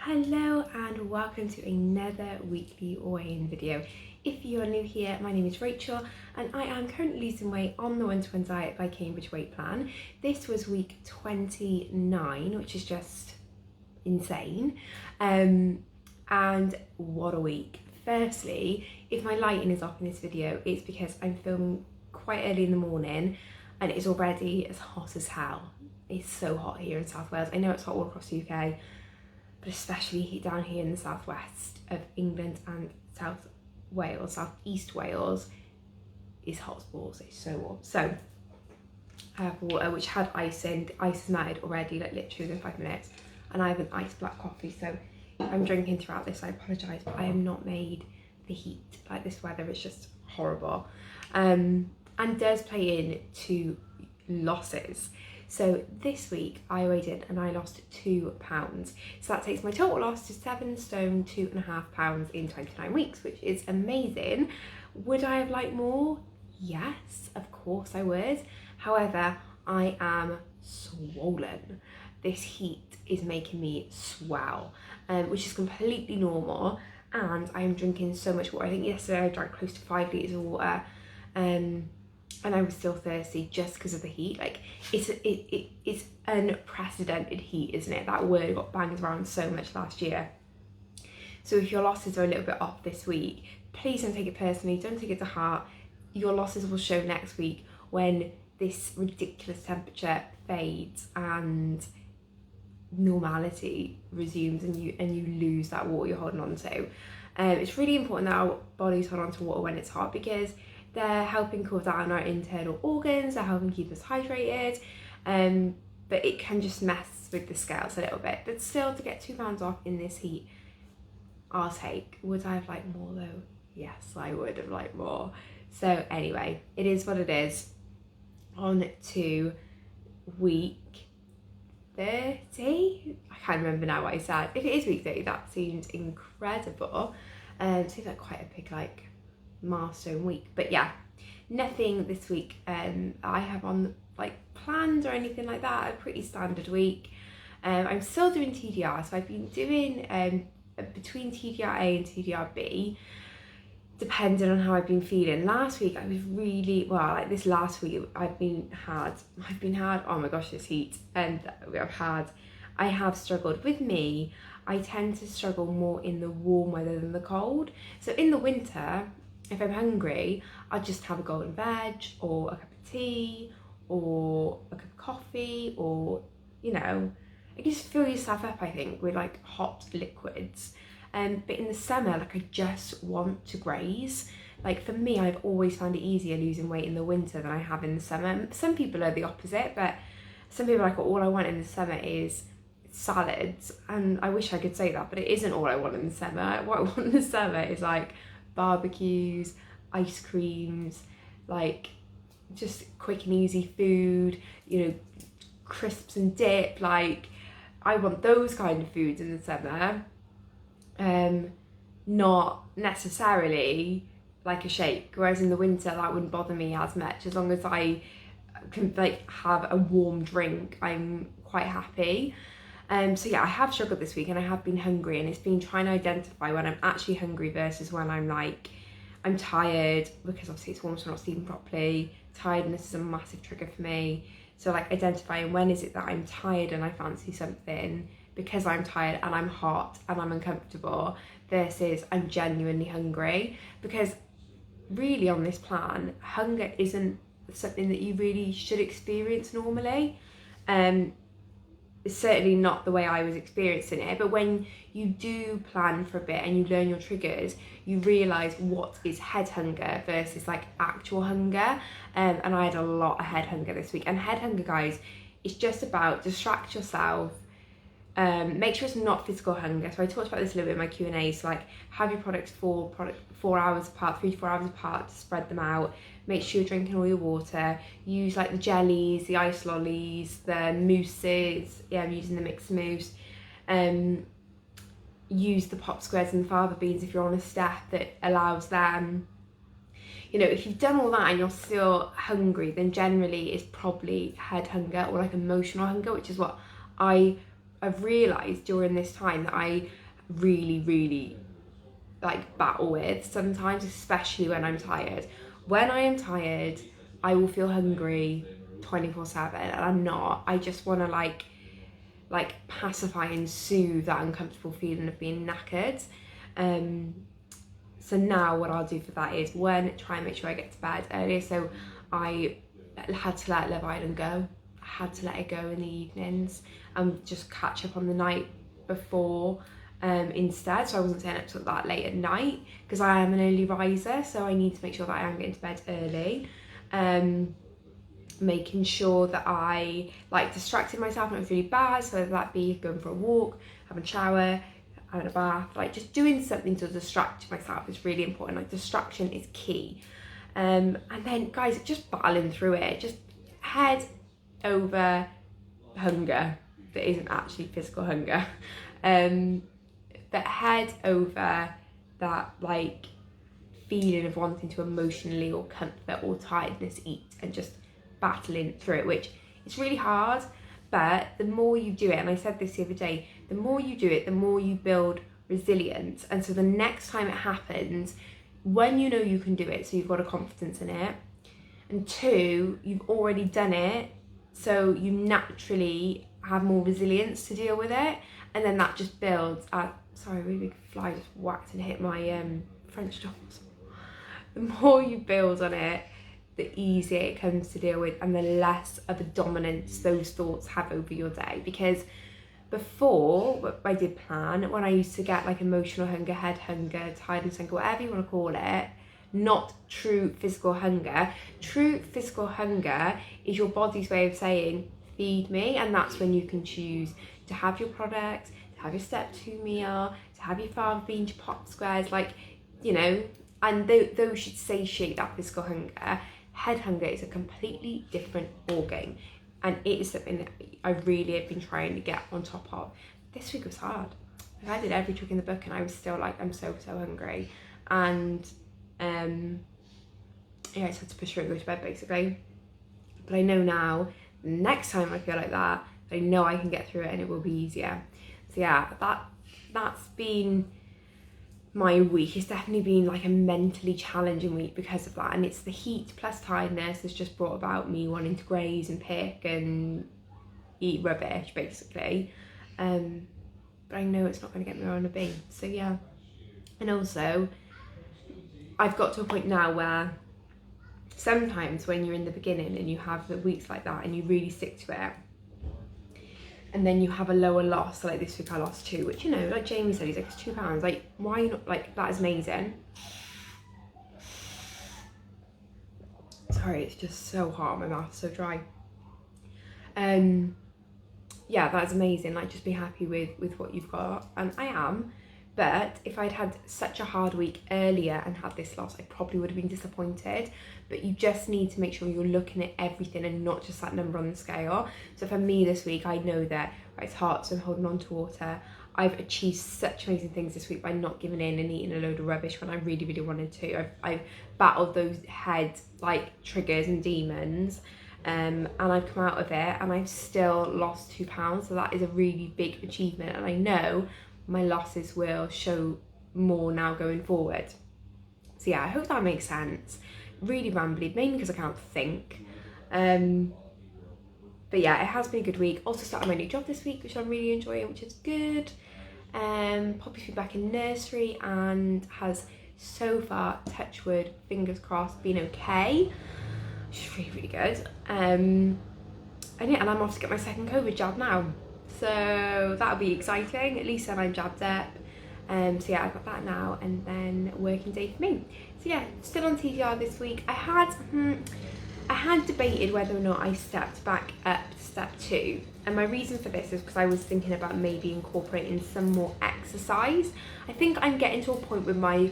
Hello and welcome to another weekly weigh-in video. If you're new here, my name is Rachel and I am currently losing weight on the One-to-One Diet by Cambridge Weight Plan. This was week 29, which is just insane. And what a week. Firstly, if my lighting is off in this video, it's because I'm filming quite early in the morning and it's already as hot as hell. It's so hot here in South Wales. I know it's hot all across the UK, but especially down here in the southwest of England and South Wales, Southeast Wales is hot as balls. It's so warm. So I have water which had ice in. The ice is melted already, like literally within 5 minutes, and I have an iced black coffee. So if I'm drinking throughout this, I apologise, but I am not made the heat. Like, this weather is just horrible, and does play in to losses. So this week I weighed in and I lost 2 pounds. So that takes my total loss to 7 stone, 2.5 pounds in 29 weeks, which is amazing. Would I have liked more? Yes, of course I would. However, I am swollen. This heat is making me swell, which is completely normal. And I am drinking so much water. I think yesterday I drank close to 5 litres of water. And I was still thirsty just because of the heat. Like, it's unprecedented heat, isn't it? That word got banged around so much last year. So if your losses are a little bit off this week, please don't take it personally, don't take it to heart. Your losses will show next week when this ridiculous temperature fades and normality resumes and you lose that water you're holding on to. It's really important that our bodies hold on to water when it's hot, because they're helping cool down our internal organs, they're helping keep us hydrated, but it can just mess with the scales a little bit. But still, to get 2 pounds off in this heat, I'll take. Would I have liked more though? Yes, I would have liked more. So anyway, it is what it is. On to week 30? I can't remember now what I said. If it is week 30, that seems incredible. Seems like quite a big milestone week. But yeah, nothing this week I have on planned or anything like that. A pretty standard week. I'm still doing TDR, so I've been doing between TDR-A and TDR-B, depending on how I've been feeling. Last week I was really well, this last week I've been hard, oh my gosh, this heat, and I have struggled. With me, I tend to struggle more in the warm weather than the cold. So in the winter, if I'm hungry, I'll just have a golden veg or a cup of tea or a cup of coffee, or, you can just fill yourself up, I think, with hot liquids. But in the summer, I just want to graze. For me, I've always found it easier losing weight in the winter than I have in the summer. Some people are the opposite, but some people are all I want in the summer is salads. And I wish I could say that, but it isn't all I want in the summer. What I want in the summer is barbecues, ice creams, just quick and easy food, crisps and dip. I want those kind of foods in the summer. Not necessarily a shake, whereas in the winter that wouldn't bother me as much. As long as I can have a warm drink, I'm quite happy. So yeah, I have struggled this week and I have been hungry, and it's been trying to identify when I'm actually hungry versus when I'm I'm tired, because obviously it's warm, so I'm not sleeping properly. Tiredness is a massive trigger for me. So identifying when is it that I'm tired and I fancy something because I'm tired and I'm hot and I'm uncomfortable, versus I'm genuinely hungry. Because really on this plan, hunger isn't something that you really should experience normally. It's certainly not the way I was experiencing it, but when you do plan for a bit and you learn your triggers, you realise what is head hunger versus actual hunger. And I had a lot of head hunger this week. And head hunger, guys, is just about distract yourself. Make sure it's not physical hunger. So I talked about this a little bit in my Q&A. So have your products 4 hours apart, 3 to 4 hours apart, to spread them out. Make sure you're drinking all your water. Use the jellies, the ice lollies, the mousses. Yeah, I'm using the mixed mousse. Use the pop squares and the fava beans if you're on a step that allows them. If you've done all that and you're still hungry, then generally it's probably head hunger or emotional hunger, which is what I I've realised during this time that I really like battle with sometimes, especially when I'm tired. When I am tired, I will feel hungry 24/7, and I'm not. I just want to like pacify and soothe that uncomfortable feeling of being knackered. So now what I'll do for that is try and make sure I get to bed earlier. So I had to let Love Island go. I had to let it go in the evenings and just catch up on the night before instead. So I wasn't staying up till that late at night because I am an early riser, so I need to make sure that I am getting to bed early. Making sure that I distracted myself when it was really bad, so whether that be going for a walk, having a shower, having a bath, just doing something to distract myself is really important. Like, distraction is key. And then guys, just battling through it, just head over hunger that isn't actually physical hunger, but head over that feeling of wanting to emotionally or comfort or tiredness eat, and just battling through it, which is really hard. But the more you do it, and I said this the other day, the more you do it, the more you build resilience. And so the next time it happens, when you know you can do it, so you've got a confidence in it, and two, you've already done it, so you naturally have more resilience to deal with it, and then that just builds. Sorry, a really big fly just whacked and hit my French doors. The more you build on it, the easier it comes to deal with, and the less of a dominance those thoughts have over your day. Because before I did plan, when I used to get emotional hunger, head hunger, tiredness hunger, whatever you want to call it, not true physical hunger. True physical hunger is your body's way of saying, feed me, and that's when you can choose to have your product, to have your step 2 meal, to have your fava bean pop squares, and those should satiate that physical hunger. Head hunger is a completely different ballgame, and it is something that I really have been trying to get on top of. This week was hard. I did every trick in the book, and I was still I'm so hungry, and I just had to push through and go to bed basically. But I know now, next time I feel like that, I know I can get through it and it will be easier. So yeah, that's been my week. It's definitely been a mentally challenging week because of that, and it's the heat plus tiredness has just brought about me wanting to graze and pick and eat rubbish basically. But I know it's not going to get me where I want to be. So yeah, and also I've got to a point now where sometimes when you're in the beginning and you have the weeks like that and you really stick to it, and then you have a lower loss, so this week I lost 2, which like Jamie said, he's it's £2, why not, that is amazing. Sorry, it's just so hot, my mouth's so dry. Yeah, that's amazing, just be happy with what you've got, and I am. But if I'd had such a hard week earlier and had this loss, I probably would have been disappointed. But you just need to make sure you're looking at everything and not just that number on the scale. So for me this week, I know that it's hard, so I'm holding on to water. I've achieved such amazing things this week by not giving in and eating a load of rubbish when I really wanted to. I've battled those head triggers and demons, and I've come out of it, and I've still lost £2. So that is a really big achievement, and I know my losses will show more now going forward. So yeah, I hope that makes sense. Really rambly, mainly because I can't think. But yeah, it has been a good week. Also started my new job this week, which I'm really enjoying, which is good. Poppy's been back in nursery and has so far, touch wood, fingers crossed, been okay. Which is really good. And yeah, and I'm off to get my second COVID jab now. So that'll be exciting. At least then I'm jabbed up. So yeah, I've got that now, and then working day for me. So yeah, still on TDR this week. I had debated whether or not I stepped back up to step 2, and my reason for this is because I was thinking about maybe incorporating some more exercise. I think I'm getting to a point with my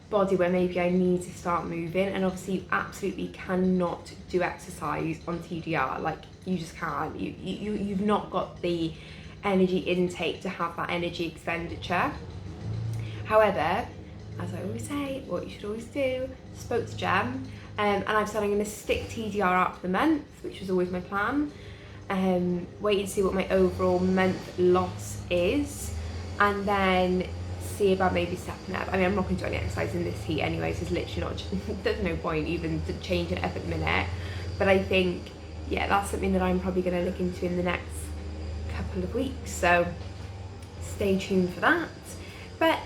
body where maybe I need to start moving, and obviously you absolutely cannot do exercise on TDR. You just can't. You've not got the energy intake to have that energy expenditure. However, as I always say, what you should always do, spoke to Jem, and I've said I'm going to stick TDR out for the month, which was always my plan. wait and see what my overall month loss is, and then see about maybe stepping up. I mean, I'm not going to do any exercise in this heat anyway, so it's literally not, there's no point even to change it up at the minute. But I think, yeah, that's something that I'm probably going to look into in the next couple of weeks, so stay tuned for that. But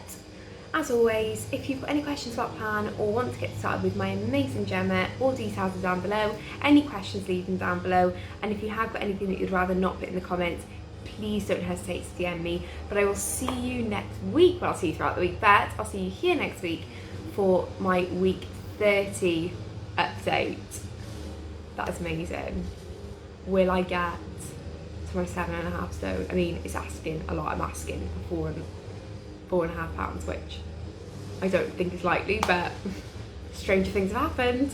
as always, if you've got any questions about plan or want to get started with my amazing Gemma, all details are down below. Any questions, leave them down below. And if you have got anything that you'd rather not put in the comments, please don't hesitate to DM me. But I will see you next week. Well, I'll see you throughout the week, but I'll see you here next week for my week 30 update. That is amazing. Will I get to my 7.5 stone? I mean, it's asking a lot. I'm asking for 4.5 pounds, which I don't think is likely, but stranger things have happened.